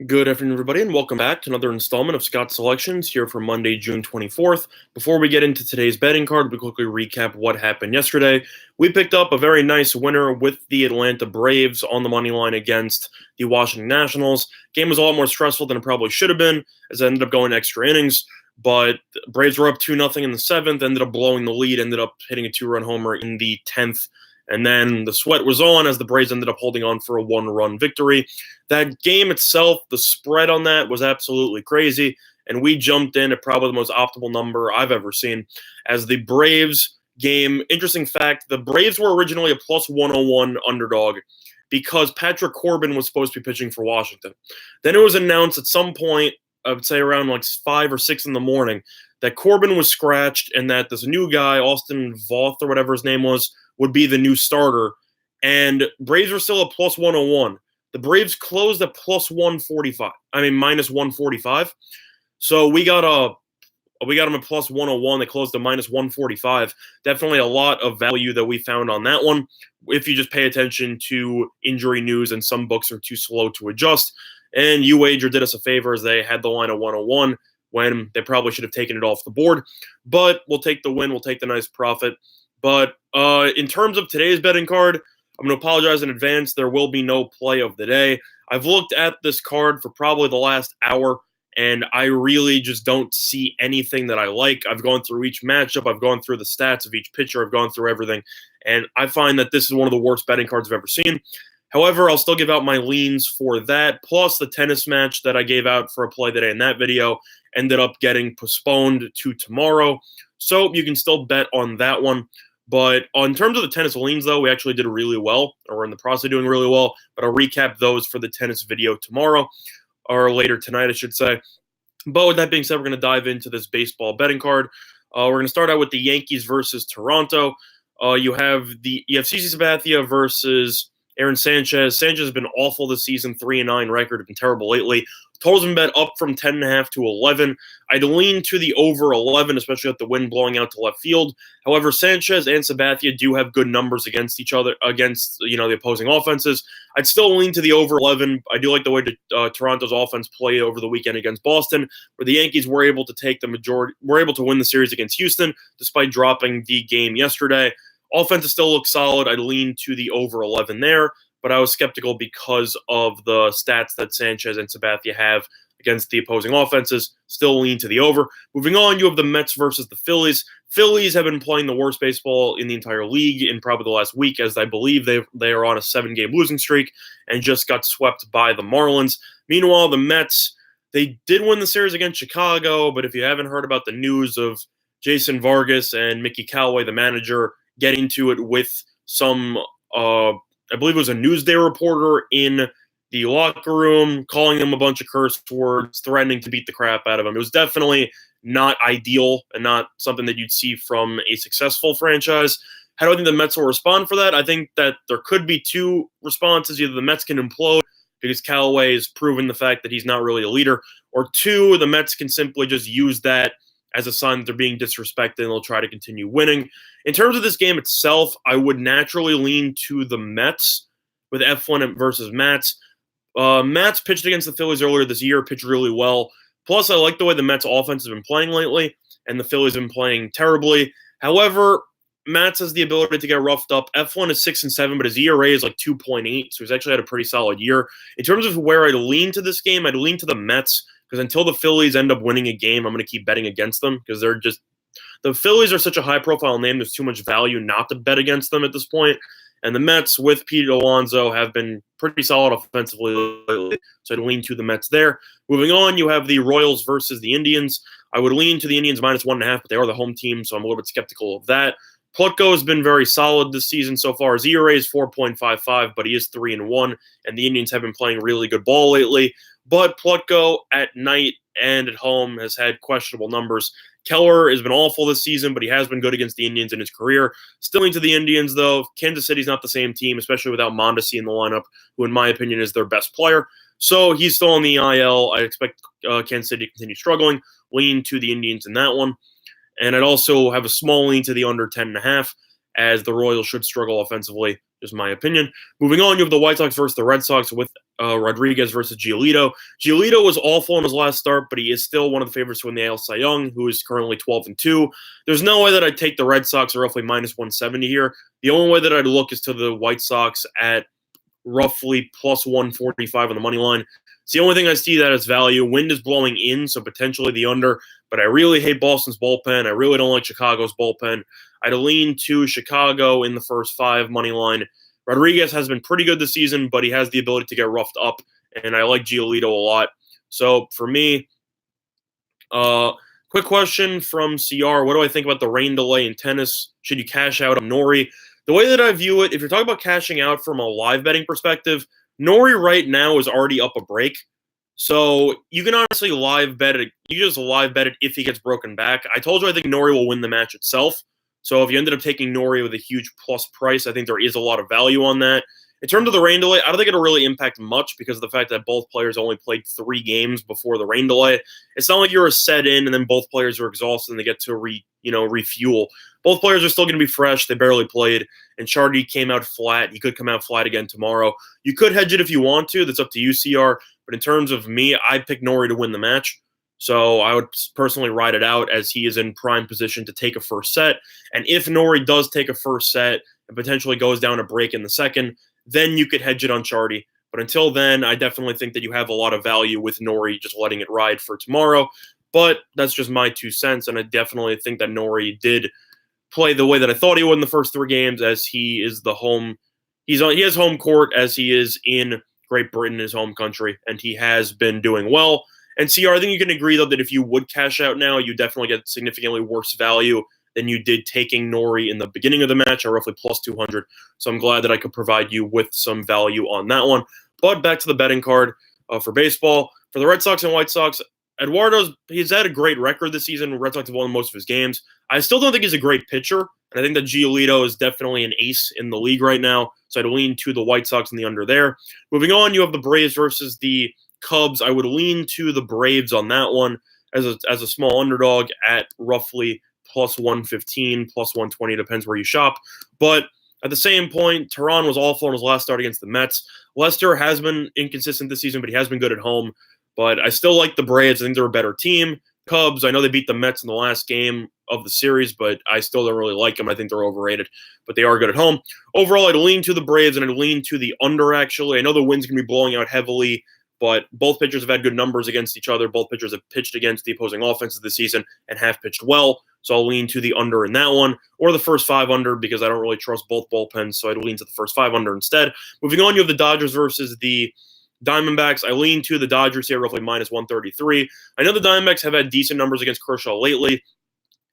Good afternoon, everybody, and welcome back to another installment of Scott's Selections here for Monday, June 24th. Before we get into today's betting card, we quickly recap what happened yesterday. We picked up a very nice winner with the Atlanta Braves on the money line against the Washington Nationals. Game was a lot more stressful than it probably should have been, as it ended up going extra innings. But Braves were up 2-0 in the 7th, ended up blowing the lead, ended up hitting a 2-run homer in the 10th. And then the sweat was on as the Braves ended up holding on for a 1-run victory. That game itself, the spread on that was absolutely crazy, and we jumped in at probably the most optimal number I've ever seen. As the Braves game, interesting fact, the Braves were originally a plus 101 underdog because Patrick Corbin was supposed to be pitching for Washington. Then it was announced at some point, I would say around like 5 or 6 in the morning, that Corbin was scratched and that this new guy, Austin Voth or whatever his name was, would be the new starter. And Braves were still a plus 101. The Braves closed at plus 145. Minus 145. So we got them at plus 101. They closed to minus 145. Definitely a lot of value that we found on that one. If you just pay attention to injury news, and some books are too slow to adjust. And UWager did us a favor as they had the line at 101 when they probably should have taken it off the board. But we'll take the win. We'll take the nice profit. But in terms of today's betting card, I'm going to apologize in advance. There will be no play of the day. I've looked at this card for probably the last hour, and I really just don't see anything that I like. I've gone through each matchup. I've gone through the stats of each pitcher. I've gone through everything, and I find that this is one of the worst betting cards I've ever seen. However, I'll still give out my leans for that, plus the tennis match that I gave out for a play today in that video ended up getting postponed to tomorrow. So you can still bet on that one. But in terms of the tennis leans, though, we actually did really well, or we're in the process of doing really well. But I'll recap those for the tennis video tomorrow, or later tonight, I should say. But with that being said, we're going to dive into this baseball betting card. We're going to start out with the Yankees versus Toronto. You have CC Sabathia versus Aaron Sanchez. Sanchez has been awful this season, 3-9 record, been terrible lately. Totals been bet up from 10.5 to 11. I'd lean to the over 11, especially with the wind blowing out to left field. However, Sanchez and Sabathia do have good numbers against each other, against the opposing offenses. I'd still lean to the over 11. I do like the way Toronto's offense played over the weekend against Boston, where the Yankees were able to win the series against Houston, despite dropping the game yesterday. Offense still looks solid. I'd lean to the over 11 there, but I was skeptical because of the stats that Sanchez and Sabathia have against the opposing offenses. Still lean to the over. Moving on, you have the Mets versus the Phillies. Phillies have been playing the worst baseball in the entire league in probably the last week, as I believe they are on a 7-game losing streak and just got swept by the Marlins. Meanwhile, the Mets, they did win the series against Chicago, but if you haven't heard about the news of Jason Vargas and Mickey Callaway, the manager, getting to it with some, I believe it was a Newsday reporter in the locker room, calling them a bunch of curse words, threatening to beat the crap out of them. It was definitely not ideal and not something that you'd see from a successful franchise. How do I think the Mets will respond for that? I think that there could be two responses. Either the Mets can implode because Callaway has proven the fact that he's not really a leader, or two, the Mets can simply just use that as a sign that they're being disrespected and they'll try to continue winning. In terms of this game itself, I would naturally lean to the Mets with Eflin versus Matz. Matz pitched against the Phillies earlier this year, pitched really well. Plus, I like the way the Mets offense has been playing lately, and the Phillies have been playing terribly. However, Matz has the ability to get roughed up. Eflin is 6-7, but his ERA is like 2.8, so he's actually had a pretty solid year. In terms of where I'd lean to this game, I'd lean to the Mets, because until the Phillies end up winning a game, I'm going to keep betting against them, because the Phillies are such a high-profile name, there's too much value not to bet against them at this point. And the Mets, with Pete Alonso, have been pretty solid offensively lately, so I'd lean to the Mets there. Moving on, you have the Royals versus the Indians. I would lean to the Indians minus 1.5, but they are the home team, so I'm a little bit skeptical of that. Plutko has been very solid this season so far. His ERA is 4.55, but he is 3-1, and the Indians have been playing really good ball lately. But Plutko at night and at home has had questionable numbers. Keller has been awful this season, but he has been good against the Indians in his career. Still into the Indians, though. Kansas City's not the same team, especially without Mondesi in the lineup, who, in my opinion, is their best player. So he's still on the IL. I expect Kansas City to continue struggling. Lean to the Indians in that one. And I'd also have a small lean to the under 10.5, as the Royals should struggle offensively Just my opinion. Moving on, you have the White Sox versus the Red Sox with Rodriguez versus Giolito. Giolito was awful in his last start, but he is still one of the favorites to win the AL Cy Young, who is currently 12-2. There's no way that I'd take the Red Sox at roughly minus 170 here. The only way that I'd look is to the White Sox at roughly plus 145 on the money line. It's the only thing I see that as value. Wind is blowing in, so potentially the under, but I really hate Boston's bullpen. I really don't like Chicago's bullpen. I'd lean to Chicago in the first 5 money line. Rodriguez has been pretty good this season, but he has the ability to get roughed up, and I like Giolito a lot. So for me, quick question from CR. What do I think about the rain delay in tennis? Should you cash out on Nori? The way that I view it, if you're talking about cashing out from a live betting perspective, Nori right now is already up a break. So you can honestly live bet it. You just live bet it if he gets broken back. I told you I think Nori will win the match itself. So if you ended up taking Nori with a huge plus price, I think there is a lot of value on that. In terms of the rain delay, I don't think it'll really impact much because of the fact that both players only played 3 games before the rain delay. It's not like you're a set in and then both players are exhausted and they get to refuel. Both players are still going to be fresh. They barely played, and Chardy came out flat. He could come out flat again tomorrow. You could hedge it if you want to. That's up to you, CR. But in terms of me, I pick Nori to win the match. So I would personally ride it out as he is in prime position to take a first set. And if Nori does take a first set and potentially goes down a break in the second, then you could hedge it on Chardy. But until then, I definitely think that you have a lot of value with Nori just letting it ride for tomorrow. But that's just my 2 cents, and I definitely think that Nori did play the way that I thought he would in the first 3 games, as he is he has home court as he is in Great Britain, his home country, and he has been doing well. And CR, I think you can agree, though, that if you would cash out now, you definitely get significantly worse value than you did taking Nori in the beginning of the match at roughly plus 200. So I'm glad that I could provide you with some value on that one. But back to the betting card for baseball. For the Red Sox and White Sox, he's had a great record this season. Red Sox have won most of his games. I still don't think he's a great pitcher, and I think that Giolito is definitely an ace in the league right now, so I'd lean to the White Sox in the under there. Moving on, you have the Braves versus the Cubs. I would lean to the Braves on that one as a small underdog at roughly plus 115, plus 120, depends where you shop. But at the same point, Tehran was awful in his last start against the Mets. Lester has been inconsistent this season, but he has been good at home. But I still like the Braves. I think they're a better team. Cubs, I know they beat the Mets in the last game of the series, but I still don't really like them. I think they're overrated, but they are good at home. Overall, I'd lean to the Braves, and I'd lean to the under, actually. I know the wind's going to be blowing out heavily, but both pitchers have had good numbers against each other. Both pitchers have pitched against the opposing offenses this season and have pitched well, so I'll lean to the under in that one, or the first 5 under, because I don't really trust both bullpens, so I'd lean to the first 5 under instead. Moving on, you have the Dodgers versus the Diamondbacks. I lean to the Dodgers here, roughly minus 133. I know the Diamondbacks have had decent numbers against Kershaw lately,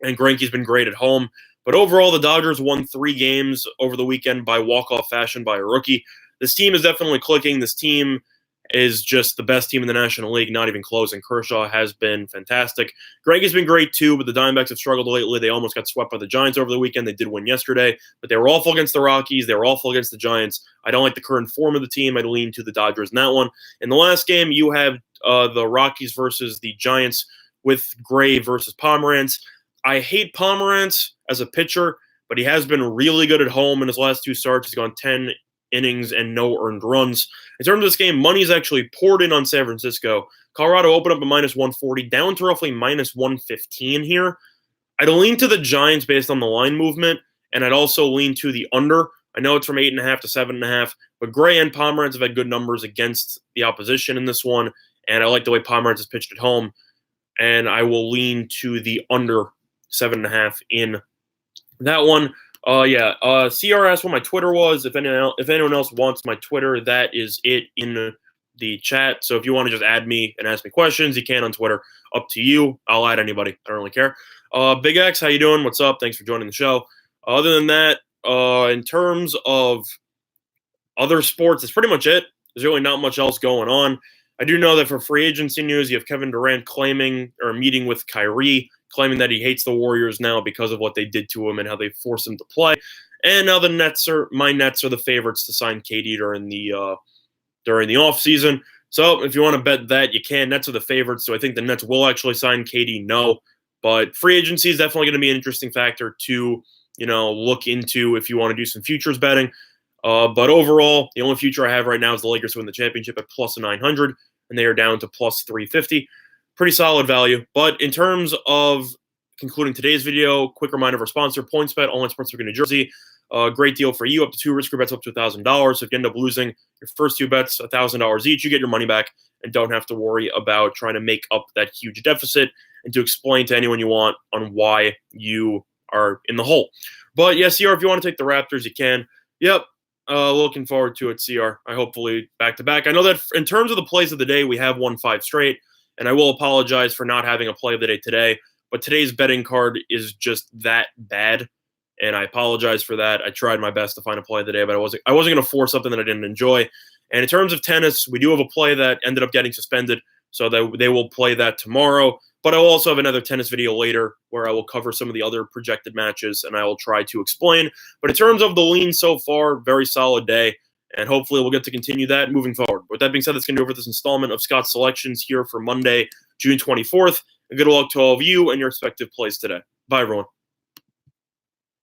and Greinke's been great at home. But overall, the Dodgers won 3 games over the weekend by walk-off fashion by a rookie. This team is definitely clicking. This team is just the best team in the National League, not even close, and Kershaw has been fantastic. Greinke's been great too, but the Diamondbacks have struggled lately. They almost got swept by the Giants over the weekend. They did win yesterday, but they were awful against the Rockies. They were awful against the Giants. I don't like the current form of the team. I'd lean to the Dodgers in that one. In the last game, you have the Rockies versus the Giants with Gray versus Pomerantz. I hate Pomerantz as a pitcher, but he has been really good at home in his last 2 starts. He's gone 10 innings and no earned runs. In terms of this game, money's actually poured in on San Francisco. Colorado opened up at minus 140, down to roughly minus 115 here. I'd lean to the Giants based on the line movement, and I'd also lean to the under. I know it's from 8.5 to 7.5, but Gray and Pomerantz have had good numbers against the opposition in this one, and I like the way Pomerantz has pitched at home, and I will lean to the under 7.5 in that one. CR asked what my Twitter was. If anyone else wants my Twitter, that is it in the chat. So if you want to just add me and ask me questions, you can on Twitter. Up to you. I'll add anybody. I don't really care. Big X, how you doing? What's up? Thanks for joining the show. Other than that, in terms of other sports, that's pretty much it. There's really not much else going on. I do know that for free agency news, you have Kevin Durant meeting with Kyrie, claiming that he hates the Warriors now because of what they did to him and how they forced him to play. And now my Nets are the favorites to sign KD during the offseason. So if you want to bet that, you can. Nets are the favorites, so I think the Nets will actually sign KD. No, but free agency is definitely going to be an interesting factor to look into if you want to do some futures betting. But overall, the only future I have right now is the Lakers to win the championship at plus 900, and they are down to plus 350. Pretty solid value. But in terms of concluding today's video, quick reminder of our sponsor, PointsBet, online sportsbook in New Jersey. Great deal for you, up to 2 risk-free bets up to $1,000. So if you end up losing your first 2 bets, $1,000 each, you get your money back and don't have to worry about trying to make up that huge deficit and to explain to anyone you want on why you are in the hole. But yeah, CR, if you want to take the Raptors, you can. Yep, looking forward to it, CR. I hopefully back-to-back. I know that in terms of the plays of the day, we have won 5 straight, and I will apologize for not having a play of the day today. But today's betting card is just that bad, and I apologize for that. I tried my best to find a play of the day, but I wasn't going to force something that I didn't enjoy. And in terms of tennis, we do have a play that ended up getting suspended, so that they will play that tomorrow. But I will also have another tennis video later where I will cover some of the other projected matches, and I will try to explain. But in terms of the lean so far, very solid day, and hopefully we'll get to continue that moving forward. With that being said, that's going to do it for this installment of Scott's Selections here for Monday, June 24th. And good luck to all of you and your respective plays today. Bye, everyone.